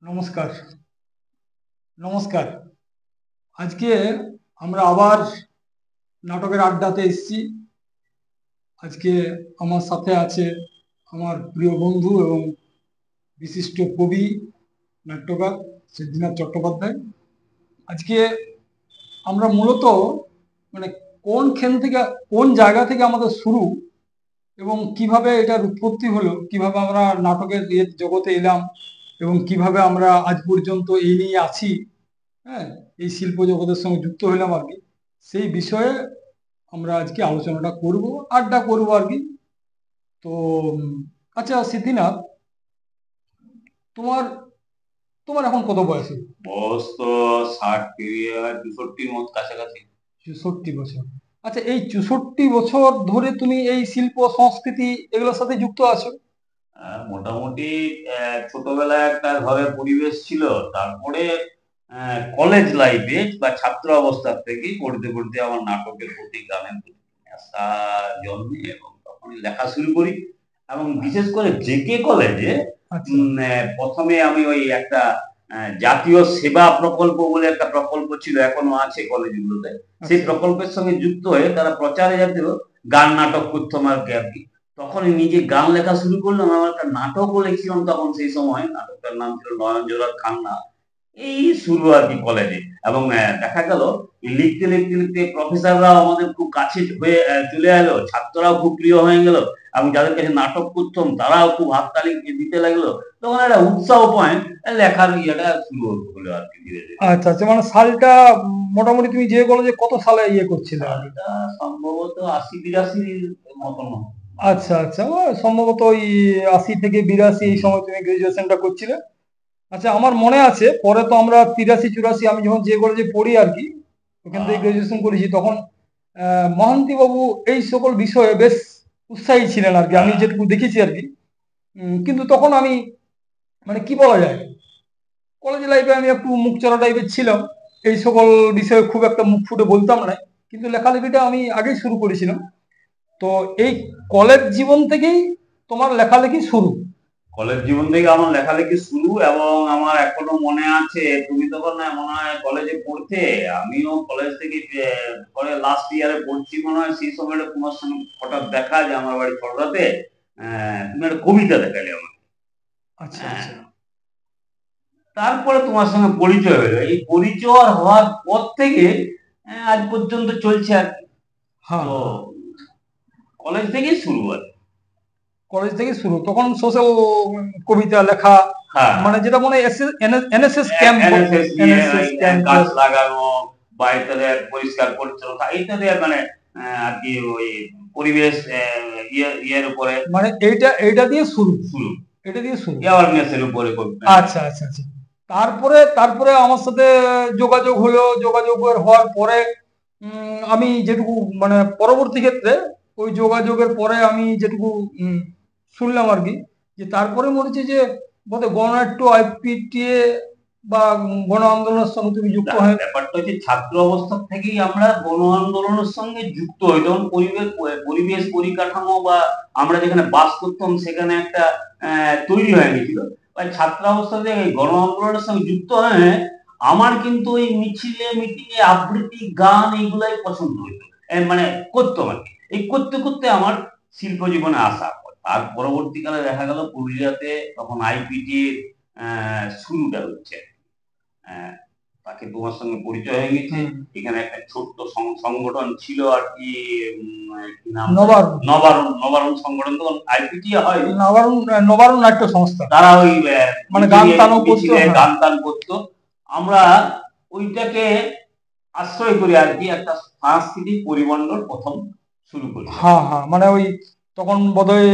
নমস্কার। নমস্কার। আজকে আমরা আবার নাটকের আড্ডাতে এসেছি। আজকে আমার সাথে আছে আমার প্রিয় বন্ধু এবং বিশিষ্ট কবি, নাট্যকার সিদ্ধিনাথ চট্টোপাধ্যায়। আজকে আমরা মূলত মানে কোনখান থেকে, কোন জায়গা থেকে আমাদের শুরু এবং কিভাবে এটার উৎপত্তি হলো, কিভাবে আমরা নাটকের জগতে এলাম এবং কিভাবে আমরা আজ পর্যন্ত এই নিয়ে আছি, হ্যাঁ, এই শিল্প জগতের সঙ্গে যুক্ত হলাম আর কি, সেই বিষয়ে আমরা আজকে আলোচনাটা করব, আড্ডা করব আর কি। তো আচ্ছা সিদ্ধিনাথ, তোমার তোমার এখন কত বয়স? বয়স তো 60 পেরিয়ে 64 মত কাছাকাছি। 64 বছর। আচ্ছা, এই 64 বছর ধরে তুমি এই শিল্প সংস্কৃতি এগুলোর সাথে যুক্ত আছো? মোটামুটি ছোটবেলায় একটা ঘরের পরিবেশ ছিল। তারপরে কলেজ লাইফে বা ছাত্র অবস্থা থেকেই পড়তে পড়তে আমার নাটকের প্রতি, গানের প্রতি নেশা জন্মে এবং তখনই লেখা শুরু করি। এবং বিশেষ করে জেকে কলেজে আচ্ছা প্রথমে আমি ওই একটা জাতীয় সেবা প্রকল্প বলে একটা প্রকল্প ছিল, এখনো আছে কলেজগুলোতে। সেই আচ্ছা প্রকল্পের সঙ্গে যুক্ত হয়ে তারা প্রচারে জাতীয় গান নাটক করতাম আর কি। তখন নিজে গান লেখা শুরু করলাম। আমার একটা নাটকও লিখছিলাম তখন, সেই সময় নাটকটার নাম ছিল নয়ন জোড়ার খান্না। এই শুরু আর কি কলেজে। এবং দেখা গেল লিখতে লিখতে লিখতে প্রফেসররাও আমাদের খুব কাছে হয়ে চলে এলো, ছাত্ররাও খুব প্রিয় হয়ে গেল এবং যাদের কাছে নাটক করতাম তারাও খুব হাততালি দিতে লাগলো। তখন একটা উৎসাহ পয়েন্ট লেখার ইয়েটা শুরু হলো আর কি ধীরে ধীরে। আচ্ছা আচ্ছা, মানে সালটা মোটামুটি তুমি যে কলেজে কত সালে করছিলে আর কি? সালটা সম্ভবত 80-82 মতন। আচ্ছা আচ্ছা, ও সম্ভবত ওই 80 থেকে 82 এই সময় তুমি গ্রাজুয়েশনটা করছিলে। আচ্ছা, আমার মনে আছে পরে তো আমরা 83 84 আমি যখন যে কলেজে পড়ি আর কি, ওখান থেকে গ্রাজুয়েশন করেছি, তখন মহান্তি বাবু এই সকল বিষয়ে বেশ উৎসাহী ছিলেন আর কি, আমি যেটুকু দেখেছি আর কি। কিন্তু তখন আমি মানে কি বলা যায়, কলেজ লাইফে আমি একটু মুখ চড়া টাইপের ছিলাম, এই সকল বিষয়ে খুব একটা মুখ ফুটে বলতাম না, কিন্তু লেখালেখিটা আমি আগেই শুরু করেছিলাম। তো এই কলেজ জীবন থেকেই তোমার লেখালেখি শুরু? কলেজ জীবন থেকে আমার লেখালেখি শুরু এবং আমার এখনো মনে আছে, তুমি তখন মনে হয় কলেজে পড়তে, আমিও কলেজ থেকে পরে লাস্ট ইয়ারে পড়ছি মনে হয়, সেই সময়টা তোমার সঙ্গে হঠাৎ দেখা যে আমার বাড়ি খড়দাতে, তুমি একটা কবিতা দেখালে আমার। আচ্ছা হ্যাঁ, আচ্ছা। তারপরে তোমার সঙ্গে পরিচয় হলো। এই পরিচয় হওয়ার পর থেকে আজ পর্যন্ত চলছে আর কি। হ্যাঁ তো হ্যাঁ, কলেজ থেকেই শুরু আর কি। কলেজ থেকে শুরু, তখন সোশ্যাল কবিতা লেখা, হ্যাঁ, মানে যেটা মনে এনএসএস ক্যাম্প, এনএসএস নিয়ে এনএসএস ক্যাম্প। গাছ লাগানো বা ইত্যাদি, পরিষ্কার পরিচ্ছন্নতা ইত্যাদি, মানে আর কি ওই পরিবেশ ইয়ের উপরে, মানে এইটা এইটা দিয়ে শুরু, শুরু এটা দিয়ে শুরু। অ্যাওয়ারনেস এর উপরে আচ্ছা আচ্ছা আচ্ছা। তারপরে তারপরে আমার সাথে যোগাযোগ হলো, যোগাযোগ হওয়ার পরে আমি যেটুকু মানে পরবর্তী ক্ষেত্রে ওই যোগাযোগের পরে আমি যেটুকু শুনলাম আর কি, যে তারপরে মনে হচ্ছে যে বোধহয় গণনাট্য আইপিটিএ বা গণ আন্দোলনের সঙ্গে তুমি যুক্ত হয়ে। ব্যাপারটা হচ্ছে ছাত্র অবস্থা থেকেই আমরা গণ আন্দোলনের সঙ্গে যুক্ত হই। তখন পরিবেশ পরিবেশ পরিকাঠামো বা আমরা যেখানে বাস করতাম সেখানে একটা তৈরি হয়ে গেছিল। ছাত্র অবস্থা থেকে গণ আন্দোলনের সঙ্গে যুক্ত হয়ে আমার কিন্তু ওই মিছিলে মিটিং এ আবৃত্তি গান এইগুলাই পছন্দ হইতো, মানে করতাম আর কি। এই করতে করতে আমার শিল্প জীবনে আসা। তার পরবর্তীকালে দেখা গেল পুরুলিয়াতে তখন আইপিটি শুরুটা হচ্ছে। আহ, তাকে তোমার সঙ্গে পরিচয় হয়ে গেছে। এখানে একটা ছোট্ট সংগঠন ছিল আর কি, কি নাম, নবারুণ। নবারুণ। নবারুণ সংগঠন তখন আইপিটি হয়, নবারুণ, নবারুণ নাট্য সংস্থা। তারা ওই মানে গান তানও করতো, মিছিলে হ্যাঁ। গান টান করতো। আমরা ওইটাকে আশ্রয় করে আর কি একটা সাংস্কৃতিক পরিমণ্ডল প্রথম শুরু করি। হ্যাঁ হ্যাঁ, মানে ওই তখন বোধহয়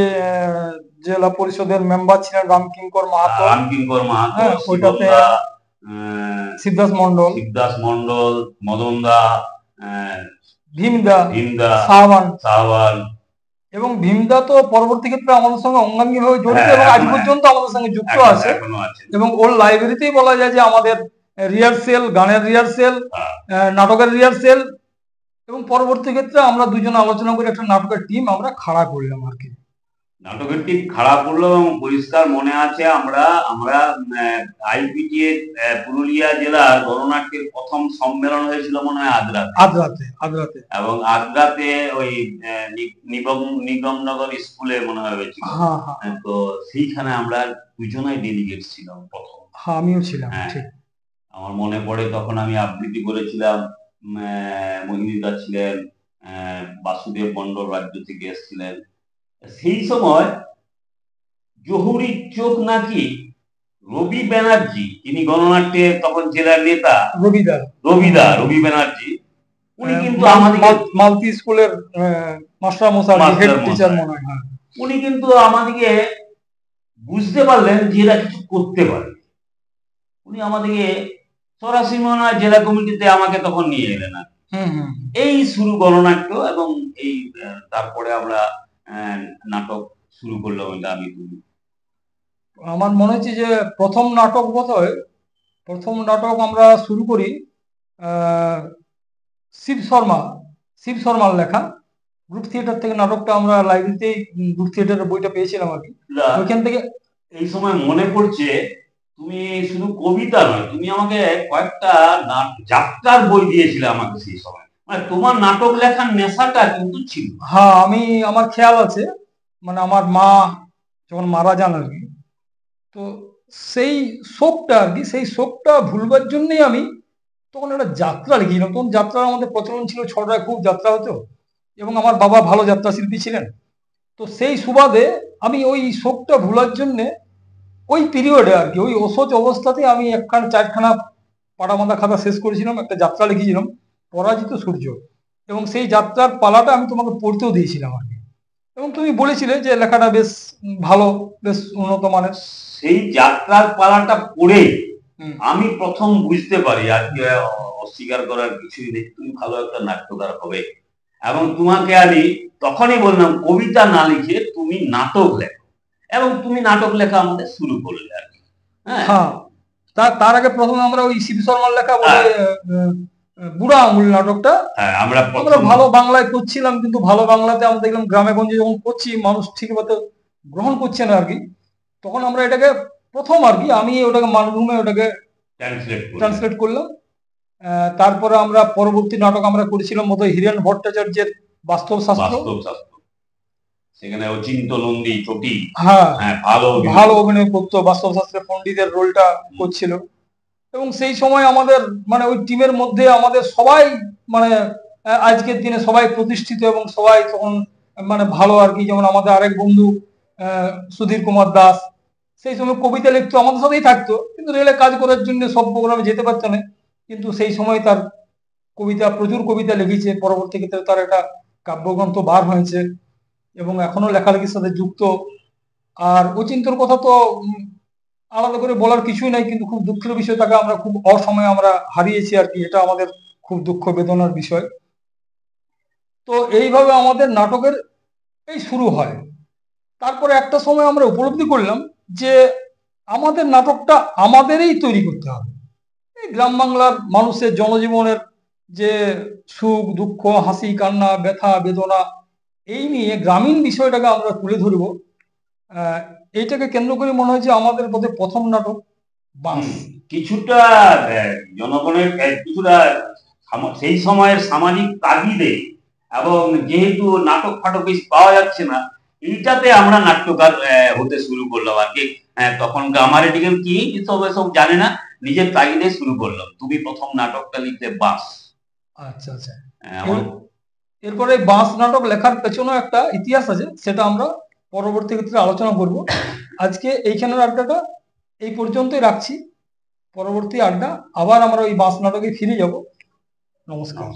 জেলা পরিষদের মেম্বার ছিলেন রামকিঙ্কর মাহাতো। রামকিঙ্কর মাহাতো, হ্যাঁ, ওইটাতে শিবদা, শিবদাস মন্ডল, শিবদাস মন্ডল, মদন দা, ভীমদা, ভীমদা, সাহাবান। সাহাবান। এবং ভীমদা তো পরবর্তী ক্ষেত্রে আমাদের সঙ্গে অঙ্গাঙ্গি ভাবে জড়িত এবং আজ পর্যন্ত আমাদের সঙ্গে যুক্ত আছে। এখনো আছে। এবং ওর লাইব্রেরিতেই বলা যায় যে আমাদের রিহার্সেল, গানের রিহার্সেল, নাটকের রিহার্সেল, এবং পরবর্তী ক্ষেত্রে আমরা দুজন আলোচনা করে একটা নাটকের টিম আমরা খাড়া করলাম আর কি। নাটকের ঠিক খারাপ করলো এবং পরিষ্কার মনে আছে আমরা আমরা আইপিটি এর পুরুলিয়া জেলার গণনাট্যের প্রথম সম্মেলন হয়েছিল মনে হয় আদ্রাতে এবং আদ্রাতে ওই নিগমনগর স্কুলে মনে হয় হয়েছিল। তো সেইখানে আমরা দুজনাই ডেলিগেট ছিলাম প্রথম। আমিও ছিলাম। আমার মনে পড়ে তখন আমি আবৃত্তি করেছিলাম, মোহিনীদা ছিলেন, বাসুদেব মন্ডল রাজ্য থেকে এসেছিলেন। সেই সময় জহুরির চোখ নাকি রবি ব্যানার্জি, তিনি গণনাট্যে তখন জেলার নেতা, রবি ব্যানার্জি, উনি কিন্তু আমাদের মালতি স্কুলের মাস্টার মশাই, হেড টিচার মনে হয়। উনি কিন্তু আমাদেরকে বুঝতে পারলেন যে এরা কিছু করতে পারে। উনি আমাদেরকে সরাসরি মনে হয় জেলা কমিটিতে আমাকে তখন নিয়ে এলেন। এই শুরু গণনাট্য, এবং এই তারপরে আমরা নাটক শুরু করলাম। আমি আমার মনে হচ্ছে যে প্রথম নাটক আমরা শুরু করি শিব শর্মার লেখা গ্রুপ থিয়েটার থেকে। নাটকটা আমরা লাইব্রেরিতেই গ্রুপ থিয়েটারের বইটা পেয়েছিলাম আর কি, ওইখান থেকে। এই সময় মনে পড়ছে তুমি শুধু কবিতা নয়, তুমি আমাকে কয়েকটা যাত্রার বই দিয়েছিলে আমাকে সেই সময়। মানে তোমার নাটক লেখার নেশাটা কিন্তু ছিল। হ্যাঁ, আমার খেয়াল আছে, মানে আমার মা যখন মারা যান আর কি, তো সেই শোকটা ভুলবার জন্যই আমি তখন একটা যাত্রা লিখেছিলাম। তখন যাত্রার আমাদের প্রচলন ছিল, ছটায় খুব যাত্রা হতো, এবং আমার বাবা ভালো যাত্রা শিল্পী ছিলেন। তো সেই সুবাদে আমি ওই শোকটা ভুলার জন্যে ওই পিরিয়ডে আর কি, ওই অসহজ অবস্থাতে আমি চারখানা পাটামাদা খাতা শেষ করেছিলাম, একটা যাত্রা লিখেছিলাম, পরাজিত সূর্য, এবং সেই যাত্রার পালাটা আমি তোমাকে পড়তেও দিয়েছিলাম আর কি, এবং তুমি বলেছিলে যে লেখাটা বেশ ভালো, বেশ উন্নত মানের। সেই যাত্রার পালাটা পড়ে আমি প্রথম বুঝতে পারি, আর কি অস্বীকার করার কিছুই নেই, তুমি ভালো একটা নাট্যকার হবে। এবং তোমাকে আমি তখনই বললাম কবিতা না লিখে তুমি নাটক লেখো, এবং তুমি নাটক লেখা আমাদের শুরু করলে আর কি। হ্যাঁ, তার আগে প্রথমে আমরা ওই শিব শর্মার লেখা বুড়া আঙুল নাটকটা আমরা ভালো বাংলায় করছিলাম, কিন্তু ভালো বাংলাতে আমরা দেখলাম গ্রামে গঞ্জে যখন করছি মানুষ ঠিক মতো গ্রহণ করছে না আর কি। তখন আমরা এটাকে প্রথম আর কি, আমি ওটাকে মানভূমে ওটাকে ট্রান্সলেট করলাম। তারপরে আমরা পরবর্তী নাটক আমরা করেছিলাম মতো হিরেন ভট্টাচার্যের বাস্তব শাস্ত্র। সেখানে অচিন্ত নন্দী চটি ভালো অভিনয় করতো, বাস্তব শাস্ত্রের পণ্ডিতের রোলটা করছিল। এবং সেই সময় আমাদের মানে ওই টিমের মধ্যে আমাদের সবাই মানে আজকের দিনে সবাই প্রতিষ্ঠিত, এবং সবাই তখন মানে ভালো আর কি। যেমন আমাদের আরেক বন্ধু সুধীর কুমার দাস, সেই সময় কবিতা লিখতো, আমাদের সাথেই থাকতো, কিন্তু রেলে কাজ করার জন্য সব প্রোগ্রামে যেতে পারতো না। কিন্তু সেই সময় তার প্রচুর কবিতা লিখেছে, পরবর্তী ক্ষেত্রে তার একটা কাব্যগ্রন্থ বার হয়েছে, এবং এখনো লেখালেখির সাথে যুক্ত। আর অচিন্তর কথা তো আলাদা করে বলার কিছুই নাই, কিন্তু খুব দুঃখের বিষয়, তাকে আমরা খুব অসময়ে আমরা হারিয়েছি আর কি, এটা আমাদের খুব দুঃখ বেদনার বিষয়। তো এইভাবে আমাদের নাটকের এই শুরু হয়। তারপরে একটা সময় আমরা উপলব্ধি করলাম যে আমাদের নাটকটা আমাদেরই তৈরি করতে হবে। এই গ্রাম বাংলার মানুষের জনজীবনের যে সুখ দুঃখ, হাসি কান্না, ব্যথা বেদনা, এই নিয়ে গ্রামীণ বিষয়টাকে আমরা তুলে ধরবো। এইটাকে কেন্দ্র করে মনে হয়েছে আমাদের বোধ প্রথম নাটক বাস। কিছুটা জনগণের কিছুটা সেই সময়ের সামাজিক তাগিদে, এবং যেহেতু নাটক ফাটক বেশ পাওয়া যাচ্ছে না, এইটাতে আমরা নাট্যকার হতে শুরু করলাম আর কি। তখন আমার এদিকে কি এসব জানে না, নিজের তাগিদে শুরু করলাম। তুমি প্রথম নাটকটা লিখতে বাস। আচ্ছা, এরপরে বাস নাটক লেখার পেছনেও একটা ইতিহাস আছে, সেটা আমরা পরবর্তী ক্ষেত্রে আলোচনা করব। আজকে এইখানের আড্ডাটা এই পর্যন্তই রাখছি। পরবর্তী আড্ডা আবার আমরা ওই বাস নাটকে ফিরে যাব। নমস্কার।